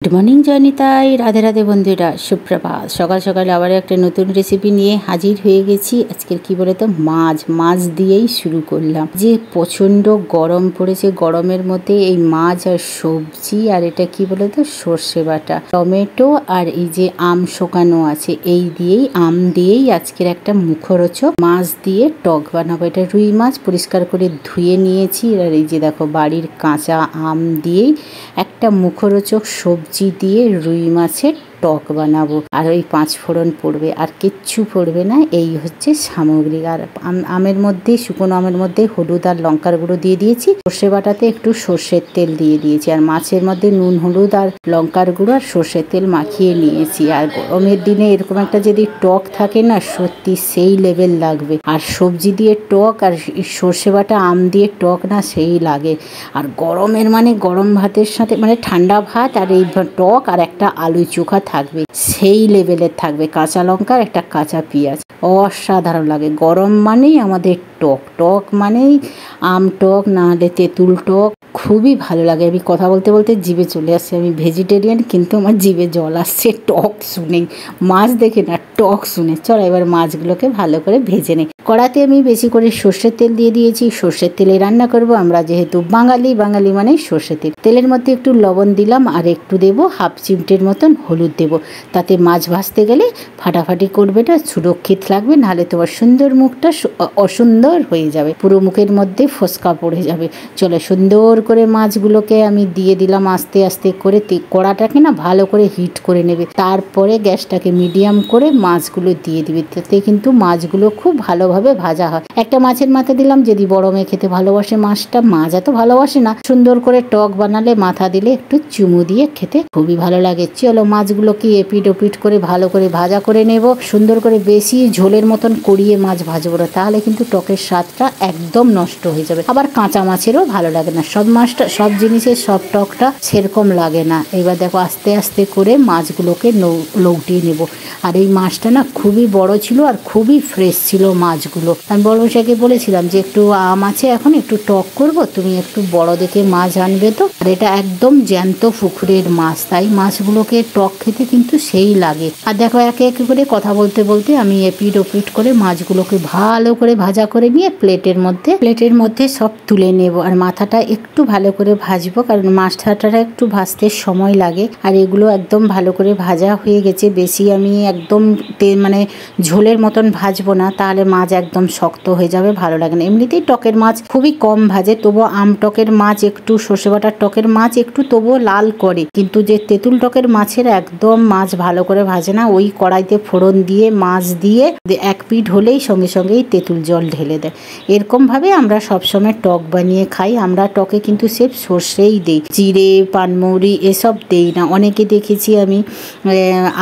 Good morning जयनिताई Radhe Radhe बंधुरा सुप्रभात सकाल सकाल आबार एक नतून रेसिपि निये हाजिर हो गेছি आजके कि बोले तो माछ दिएई शुरू करलाम जे प्रचंड गरम पड़ेছে गरमेर मध्य এই মাছ আর সবজি আর এটা কি বলে তো সরষে বাটা টমেটো আর এই যে আম শোকানো আছে এই দিয়েই আম দিয়েই আজকের একটা মুখরোচক মাছ দিয়ে টক বানাবো। এটা রুই মাছ পরিষ্কার করে ধুয়ে নিয়েছি আর এই যে দেখো বাড়ির কাঁচা আম দিয়েই একটা মুখরোচক সবজি দিয়ে রুই মাছের টক বানাবো। আর ওই 5 ফোড়ন পড়বে আর কিচ্ছু পড়বে না, এই হচ্ছে সামগ্রী। আর আমের মধ্যে শুকনো আমের মধ্যে হলুদ আর লঙ্কার গুঁড়ো দিয়ে দিয়েছি, সর্ষে বাটাতে একটু সর্ষের তেল দিয়ে দিয়েছি, আর মাছের মধ্যে নুন হলুদ আর লঙ্কার গুঁড়ো আর সর্ষের তেল মাখিয়ে নিয়েছি। আর গরমের দিনে এরকম একটা যদি টক থাকে না সত্যি সেই লেভেল লাগবে। আর সবজি দিয়ে টক আর সর্ষে বাটা আম দিয়ে টক না সেই লাগে। আর গরমের মানে গরম ভাতের সাথে মানে ঠান্ডা ভাত আর এই টক আর একটা আলু চোখা থাকবে, সেই লেভেলের থাকবে, কাঁচা লঙ্কা আর একটা কাঁচা পেঁয়াজ, অসাধারণ লাগে। গরম মানেই আমাদের টক, টক মানেই আম টক না হলে তেঁতুল টক, খুবই ভালো লাগে। আমি কথা বলতে বলতে জিভে চলে আসছে, আমি ভেজিটেরিয়ান কিন্তু আমার জিভে জল আসছে টক শুনেই, মাছ দেখে না টক শুনে। চল এবার মাছগুলোকে ভালো করে ভেজে নেই। কড়াতে আমি বেশি করে সর্ষের তেল দিয়ে দিয়েছি, সর্ষের তেলে রান্না করব আমরা, যেহেতু বাঙালি মানে সর্ষের তেল। তেলের মধ্যে একটু লবণ দিলাম আর একটু দেবো হাফ চিমটের মতন হলুদ দেবো, তাতে মাছ ভাজতে গেলে ফাটাফাটি করবে না, সুরক্ষিত লাগবে, নাহলে তোমার সুন্দর মুখটা অসুন্দর হয়ে যাবে, পুরো মুখের মধ্যে ফোসকা পড়ে যাবে। চলো সুন্দর করে মাছগুলোকে আমি দিয়ে দিলাম আস্তে আস্তে করে। কড়াটাকে না ভালো করে হিট করে নেবে, তারপরে গ্যাসটাকে মিডিয়াম করে মাছগুলো দিয়ে দিবে, তাতে কিন্তু মাছগুলো খুব ভালোভাবে ভাজা হয়। একটা মাছের মাথা দিলাম, যদি বড় মেয়ে খেতে ভালোবাসে মাছটা, মাছ এত ভালোবাসে না, সুন্দর করে টক বানালে মাথা দিলে একটু চুমু দিয়ে খেতে খুবই ভালো লাগে। চলো মাছগুলোকে এপিট ওপিট করে ভালো করে ভাজা করে নেব, সুন্দর করে, বেশি ঝোলের মতন করিয়ে মাছ ভাজবো না, তাহলে কিন্তু টকের স্বাদটা একদম নষ্ট হয়ে যাবে। আবার কাঁচা মাছেরও ভালো লাগে না, সব মাছটা সব জিনিসের সব টকটা সেরকম লাগে না। এবার দেখো আস্তে আস্তে করে মাছগুলোকে লৌটিয়ে নেব। আর এই মাছটা না খুবই বড় ছিল আর খুবই ফ্রেশ ছিল মাছগুলো। আমি বড় মশাইকে বলেছিলাম যে একটু আম আছে এখন একটু টক করব, তুমি একটু বড় দেখে মাছ আনবে তো। আর এটা একদম জ্যান্ত পুকুরের মাছ, তাই মাছগুলোকে টক খেতে কিন্তু সেই লাগে। আর দেখো একে একে করে কথা বলতে বলতে আমি এপিট ওপিট করে মাছগুলোকে ভালো করে ভাজা করে নিয়ে প্লেটের মধ্যে সব তুলে নেব। আর মাথাটা একটু ভালো করে ভাজবো, কারণ মাছটা একটু ভাজতে সময় লাগে। আর এগুলো একদম ভালো করে ভাজা হয়ে গেছে, বেশি আমি একদম মানে ঝোলের মতন ভাজবো না, তাহলে মাছ একদম শক্ত হয়ে যাবে, ভালো লাগে না। এমনিতেই টকের মাছ খুবই কম ভাজে, তবুও আম টকের মাছ একটু, সর্ষে বাটার টকের মাছ একটু তবুও লাল করে, কিন্তু যে তেঁতুল টকের মাছের একদম মাছ ভালো করে ভাজে না, ওই কড়াইতে ফোড়ন দিয়ে মাছ দিয়ে এক পিঠ হলেই সঙ্গে সঙ্গেই তেঁতুল জল ঢেলে দেয়। এরকম ভাবে আমরা সবসময় টক বানিয়ে খাই। আমরা টকে কিন্তু সেফ সর্ষেই দেই, জিরে পানমৌরি এসব দেই না। অনেকে দেখেছি আমি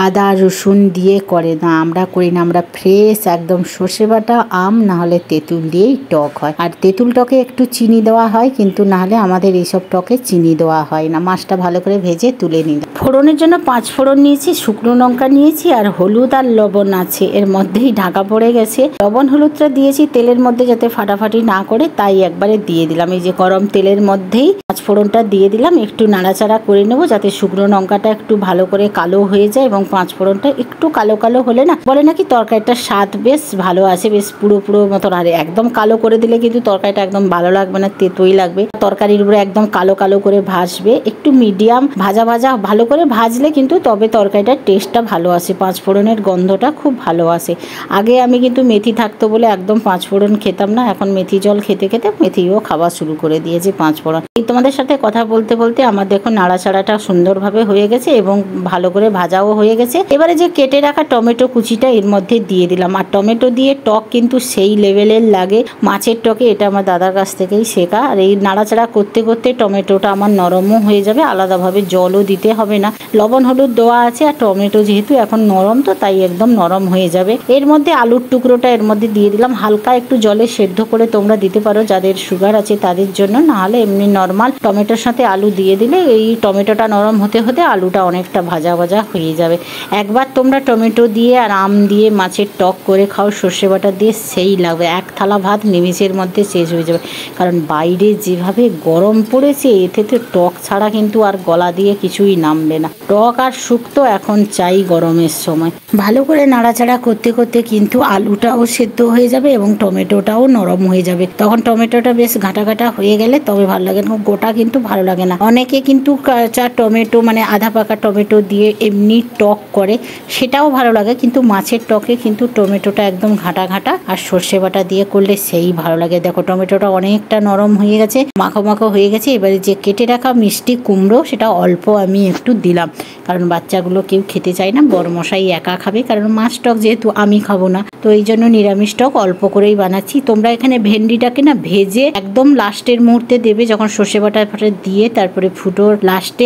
আদা রসুন দিয়ে করে, না আমরা করি না, আমরা ফ্রেশ একদম সর্ষে বাটা আম না হলে তেঁতুল দিয়েই টক হয়। আর তেঁতুল টকে একটু চিনি দেওয়া হয়, কিন্তু না হলে আমাদের এইসব টকে চিনি দেওয়া হয় না। মাছটা ভালো করে ভেজে তুলে নিই। ফোড়নের জন্য 5 ফোড়ন নিয়েছি, শুকনো লঙ্কা নিয়েছি, আর হলুদ আর লবণ আছে এর মধ্যেই ঢাকা পড়ে গেছে। লবণ হলুদটা দিয়েছি তেলের মধ্যে যাতে ফাটাফাটি না করে, তাই একবারে দিয়ে দিলাম। এই যে গরম তেলের মধ্যেই 5 ফোড়নটা দিয়ে দিলাম, একটু নাড়াচাড়া করে নেবো যাতে শুকনো লঙ্কাটা একটু ভালো করে কালো হয়ে যায়, এবং 5 ফোড়নটা একটু কালো কালো হলে না বলে নাকি তরকারিটার স্বাদ বেশ ভালো আসে, বেশ পুরো মতন। আর একদম কালো করে দিলে কিন্তু তরকারিটা একদম ভালো লাগবে না, তেতোই লাগবে। তরকারির উপরে একদম কালো কালো করে ভাজবে, একটু মিডিয়াম ভাজা ভালো করে ভাজলে কিন্তু তবে তরকারিটার টেস্টটা ভালো আসে, 5 ফোড়নের গন্ধটা খুব ভালো আসে। আগে আমি কিন্তু মেথি থাকতো বলে একদম 5 ফোড়ন খেতাম না, এখন মেথি জল খেতে খেতে মেথিও খাওয়া শুরু করে দিয়েছে 5 ফোড়ন। এই তোমাদের সাথে কথা বলতে বলতে আমার দেখো নাড়াচাড়াটা সুন্দরভাবে হয়ে গেছে এবং ভালো করে ভাজাও হয়ে গেছে। এবারে যে কেটে রাখা টমেটো কুচিটা এর মধ্যে দিয়ে দিলাম। আর টমেটো দিয়ে টক কিন্তু সেই লেভেলের লাগে মাছের টকে, এটা আমার দাদার কাছ থেকেই শেখা। আর এই নাড়াচাড়া করতে করতে টমেটোটা আমার নরমও হয়ে যাবে, আলাদাভাবে জলও দিতে হবে না, লবণ হলুদ দেওয়া আছে। আর টমেটো যেহেতু এখন নরম তো তাই একদম নরম হয়ে যাবে। এর মধ্যে আলুর টুকরোটা এর মধ্যে দিয়ে দিলাম, হালকা একটু জলে সেদ্ধ করে তোমরা দিতে পারো যাদের সুগার আছে তাদের জন্য, না হলে এমনি নর্মাল টমেটোর সাথে আলু দিয়ে দিলে এই টমেটোটা নরম হতে হতে আলুটা অনেকটা ভাজা ভাজা হয়ে যাবে। একবার তোমরা টমেটো দিয়ে আর আম দিয়ে মাছের টক করে খাও সর্ষে বাটা দিয়ে, খেতে সেই লাগবে, এক থালা ভাত নিমেষের মধ্যে শেষ হয়ে যাবে। কারণ বাইরে যেভাবে গরম পড়েছে, এতে তো টক ছাড়া কিন্তু আর গলা দিয়ে কিছুই নামবে না। টক আর শুক্তো এখন চাই গরমের সময়। ভালো করে নাড়াচাড়া করতে করতে কিন্তু আলুটাও সেদ্ধ হয়ে যাবে এবং টমেটোটাও নরম হয়ে যাবে। তখন টমেটোটা বেশ ঘাটা ঘাটা হয়ে গেলে তবে ভালো লাগে, গোটা কিন্তু ভালো লাগে না। অনেকে কিন্তু কাঁচা টমেটো মানে আধা পাকা টমেটো দিয়ে এমনি টক করে, সেটাও ভালো লাগে, কিন্তু মাছের টকে কিন্তু টমেটোটা একদম ঘাটা ঘাটা আর সর্ষে বাটা দিয়ে করলে সেই ভালো লাগে। দেখো টমেটোটা অনেকটা নরম হয়ে গেছে, মাখো মাখো হয়ে গেছে। এবারে যে কেটে রাখা মিষ্টি কুমড়ো সেটা অল্প আমি একটু দিলাম, কারণ বাচ্চাগুলো কেউ খেতে চায় না, বড়মশাই একা খাবে, কারণ মাছ টক যেহেতু আমি খাবো না, তো এই জন্য নিরামিষ টক অল্প করেই বানাচ্ছি। তোমরা এখানে ভেন্ডিটাকে না ভেজে একদম লাস্টের মুহূর্তে দেবে, যখন সর্ষে বাটা ফাটা দিয়ে তারপরে ফুটোর লাস্টে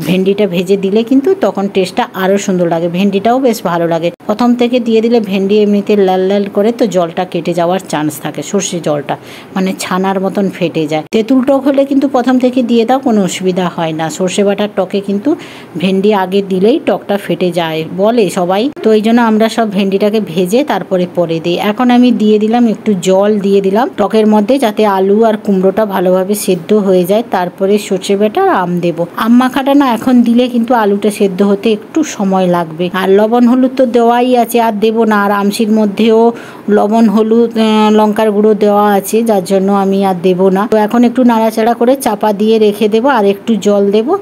ভেন্ডিটা ভেজে দিলে কিন্তু তখন টেস্টটা আরও সুন্দর লাগে। ভেন্ডিটাও বেশ ভালো লাগে, প্রথম থেকে দিয়ে দিলে ভেন্ডি এমনিতে লাল লাল করে তো জলটা কেটে যাওয়ার চান্স থাকে, সর্ষে জলটা মানে ছানার মতন ফেটে যায়। তেঁতুল টক হলে কিন্তু প্রথম থেকে দিয়ে দাও, কোনো অসুবিধা হয় না। সর্ষে বাটার টকে কিন্তু ভেন্ডি আগে দিলেই টকটা ফেটে যায় বলে সবাই, তো এই জন্য আমরা সব ভেন্ডিটাকে ভেজে তারপরে পরে দিই। এখন আমি দিয়ে দিলাম একটু জল দিয়ে দিলাম টকের মধ্যে, যাতে আলু আর কুমড়োটা ভালোভাবে সেদ্ধ হয়ে যায়। তারপরে সর্ষে বাটা আর আম দেবো। আম মাখাটা না এখন দিলে কিন্তু আলুটা সেদ্ধ হতে একটু সময় লাগবে। আর লবণ হলুদ তো দেওয়াই আছে, আর দেবো না। আর আমশির মধ্যেও লবণ হলুদ লঙ্কার গুঁড়ো দেওয়া আছে, যার জন্য আমি আর দেবো না। তো এখন একটু নাড়াচাড়া করে চাপা দিয়ে রেখে দেবো, আর একটু জল দেবো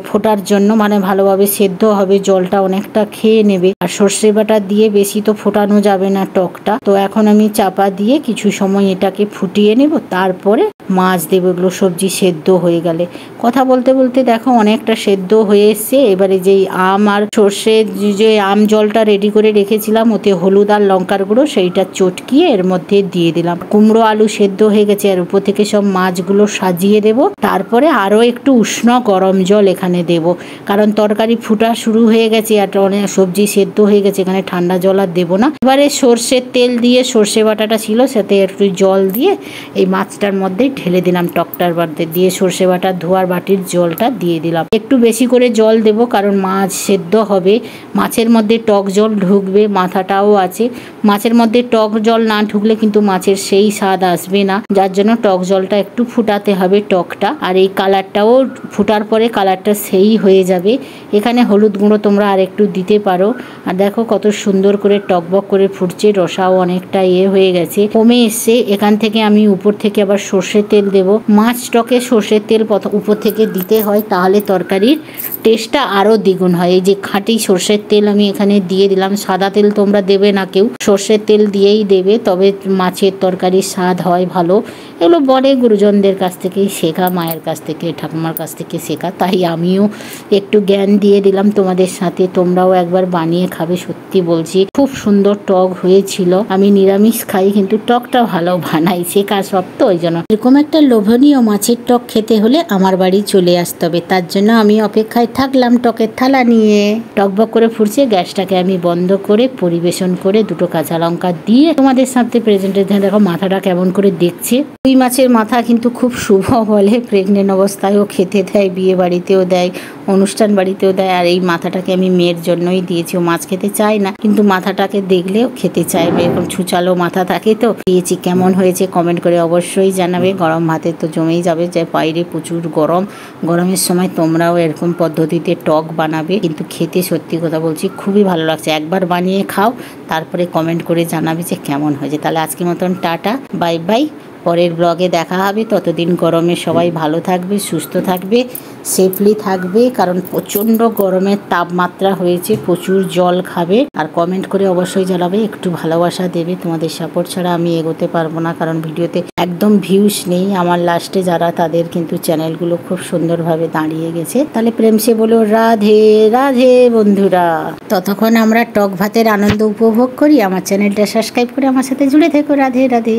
ফোটার জন্য, মানে ভালোভাবে সেদ্ধ হবে, জলটা অনেকটা খেয়ে নেবে। আর সর্ষে বাটা দিয়ে বেশি তো ফোটানো যাবে না টকটা। তো এখন আমি চাপা দিয়ে কিছু সময় এটাকে ফুটিয়ে নেব, তারপরে মাছ দেবো। এগুলো সবজি সেদ্ধ হয়ে গেলে, কথা বলতে বলতে দেখো অনেকটা সেদ্ধ হয়ে এসছে। এবারে যেই আম আর সর্ষে যে আম জলটা রেডি করে রেখেছিলাম, ওতে হলুদ আর লঙ্কার গুঁড়ো সেইটা চটকিয়ে এর মধ্যে দিয়ে দিলাম। কুমড়ো আলু সেদ্ধ হয়ে গেছে, আর উপর থেকে সব মাছগুলো সাজিয়ে দেব। তারপরে আরও একটু উষ্ণ গরম জল এখানে দেব, কারণ তরকারি ফুটা শুরু হয়ে গেছে আর অনেক সবজি সেদ্ধ হয়ে গেছে, এখানে ঠান্ডা জল আর দেবো না। এবারে সর্ষের তেল দিয়ে সর্ষে বাটাটা ছিল সাথে একটু জল দিয়ে এই মাছটার মধ্যে ঢেলে দিলাম, টকটার মধ্যে দিয়ে সর্ষে বাটা ধোয়ার বাটির জলটা দিয়ে দিলাম। একটু বেশি করে জল দেব, কারণ মাছ সেদ্ধ হবে, মাছের মধ্যে টক জল ঢুকবে, মাথাটাও আছে। মাছের মধ্যে টক জল না ঢুকলে কিন্তু মাছের সেই স্বাদ আসবে না, যার জন্য টক জলটা একটু ফুটাতে হবে টকটা। আর এই কালারটাও ফুটার পরে কালারটা সেই হয়ে যাবে। এখানে হলুদ গুঁড়ো তোমরা আর একটু দিতে পারো। আর দেখো কত সুন্দর করে টকবক করে ফুটছে, রসাও অনেকটা হয়ে গেছে, কমে এসছে। এখান থেকে আমি উপর থেকে আবার সর্ষের তেল দেব। মাছ টকে সর্ষের তেল উপর থেকে দিতে হয়, তাহলে তরকারির টেস্টটা আরও দ্বিগুণ হয়। এই যে খাঁটি সর্ষের তেল আমি এখানে দিয়ে দিলাম, সাদা তেল তোমরা দেবে না কেউ, সর্ষের তেল দিয়েই দেবে, তবে মাছের তরকারির স্বাদ হয় ভালো। এগুলো বলে গুরুজনদের কাছ থেকেই শেখা, মায়ের কাছ থেকে ঠাকুমার কাছ থেকে শেখা, তাই আমিও একটু জ্ঞান দিয়ে দিলাম তোমাদের সাথে। তোমরাও একবার বানিয়ে খাবে, সত্যি বলছি খুব সুন্দর টক হয়েছিল। আমি নিরামিষ খাই কিন্তু টকটা ভালো বানাই, শেখা সব, তো ওই জন্য। এরকম একটা লোভনীয় মাছের টক খেতে হলে আমার বাড়ি চলে আসতে হবে, তার জন্য আমি অপেক্ষায় থাকলাম টকের থালা নিয়ে। টকবক করে ফুটছে, গ্যাসটাকে আমি বন্ধ করে পরিবেশন করে দুটো কাঁচা লঙ্কা দিয়ে তোমাদের সাথে প্রেজেন্টেশন। দেখো মাথাটা কেমন করে দেখছে। রুই মাছের মাথা কিন্তু খুব শুভ বলে, প্রেগনেন্ট অবস্থায়ও খেতে দেয়, বিয়ে বাড়িতেও দেয়, অনুষ্ঠান বাড়িতেও দেয়। আর এই মাথাটাকে আমি মেয়ের জন্যই দিয়েছি, ও মাছ খেতে চায় না, কিন্তু মাথাটাকে দেখলেও খেতে চাইবে, এরকম ছুচালো মাথা থাকে তো দিয়েছি। কেমন হয়েছে কমেন্ট করে অবশ্যই জানাবে। গরম ভাতে তো জমেই যাবে, যে বাইরে প্রচুর গরম, গরমের সময় তোমরাও এরকম পদ্ধতিতে টক বানাবে, কিন্তু খেতে সত্যি কথা বলছি খুবই ভালো লাগছে। একবার বানিয়ে খাও, তারপরে কমেন্ট করে জানাবে যে কেমন হয়েছে। তাহলে আজকের মতন টাটা, বাই বাই, পরের ব্লগে দেখা হবে। ততদিন গরমে সবাই ভালো থাকবে, সুস্থ থাকবে, সেফলি থাকবে, কারণ প্রচণ্ড গরমের তাপমাত্রা হয়েছে। প্রচুর জল খাবে, আর কমেন্ট করে অবশ্যই জানাবে, একটু ভালোবাসা দেবে। তোমাদের সাপোর্ট ছাড়া আমি এগোতে পারবো না, কারণ ভিডিওতে একদম ভিউজ নেই আমার। লাস্টে যারা, তাদের কিন্তু চ্যানেলগুলো খুব সুন্দরভাবে দাঁড়িয়ে গেছে। তাহলে প্রেম সে বলো রাধে রাধে বন্ধুরা। ততক্ষণ আমরা টক ভাতের আনন্দ উপভোগ করি। আমার চ্যানেলটা সাবস্ক্রাইব করে আমার সাথে জুড়ে থেকো। রাধে রাধে।